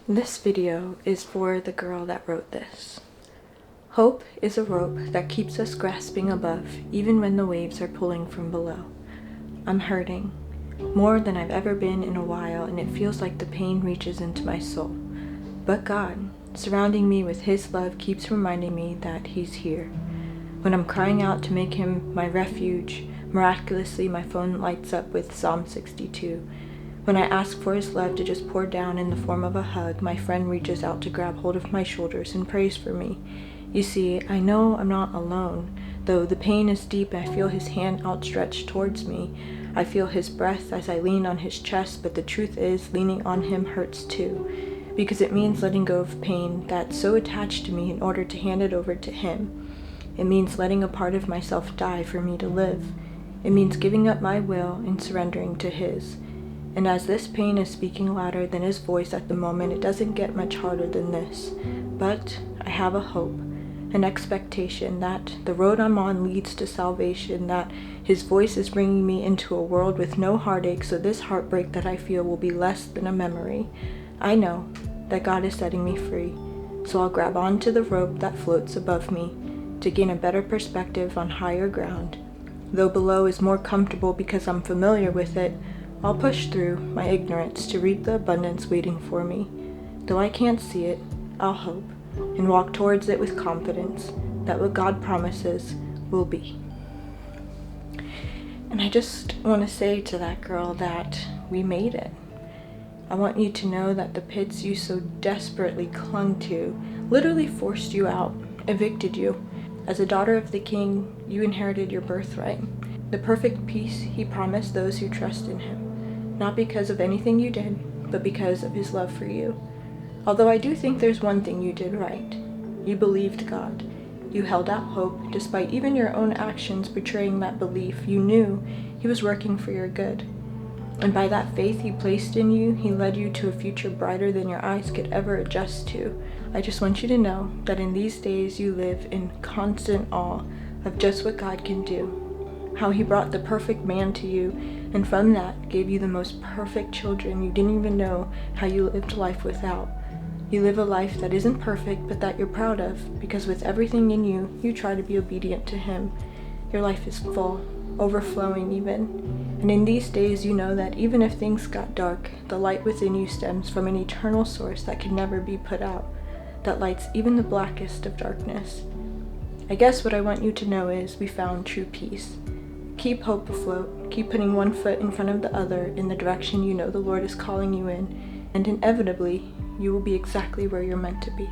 This video is for the girl that wrote this. Hope is a rope that keeps us grasping above, even when the waves are pulling from below. I'm hurting, more than I've ever been in a while, and it feels like the pain reaches into my soul. But God, surrounding me with His love, keeps reminding me that He's here. When I'm crying out to make Him my refuge, miraculously my phone lights up with Psalm 62. When I ask for His love to just pour down in the form of a hug, my friend reaches out to grab hold of my shoulders and prays for me. You see, I know I'm not alone. Though the pain is deep, I feel His hand outstretched towards me. I feel His breath as I lean on His chest, but the truth is, leaning on Him hurts too, because it means letting go of pain that's so attached to me in order to hand it over to Him. It means letting a part of myself die for me to live. It means giving up my will and surrendering to His. And as this pain is speaking louder than His voice at the moment, it doesn't get much harder than this. But I have a hope, an expectation that the road I'm on leads to salvation, that His voice is bringing me into a world with no heartache, so this heartbreak that I feel will be less than a memory. I know that God is setting me free, so I'll grab onto the rope that floats above me to gain a better perspective on higher ground. Though below is more comfortable because I'm familiar with it, I'll push through my ignorance to reap the abundance waiting for me. Though I can't see it, I'll hope and walk towards it with confidence that what God promises will be. And I just want to say to that girl that we made it. I want you to know that the pits you so desperately clung to literally forced you out, evicted you. As a daughter of the King, you inherited your birthright, the perfect peace He promised those who trust in Him. Not because of anything you did, but because of His love for you. Although I do think there's one thing you did right. You believed God. You held out hope, despite even your own actions betraying that belief. You knew He was working for your good. And by that faith He placed in you, He led you to a future brighter than your eyes could ever adjust to. I just want you to know that in these days you live in constant awe of just what God can do. How He brought the perfect man to you, and from that gave you the most perfect children you didn't even know how you lived life without. You live a life that isn't perfect, but that you're proud of, because with everything in you, you try to be obedient to Him. Your life is full, overflowing even. And in these days, you know that even if things got dark, the light within you stems from an eternal source that can never be put out, that lights even the blackest of darkness. I guess what I want you to know is we found true peace. Keep hope afloat. Keep putting one foot in front of the other in the direction you know the Lord is calling you in, and inevitably, you will be exactly where you're meant to be.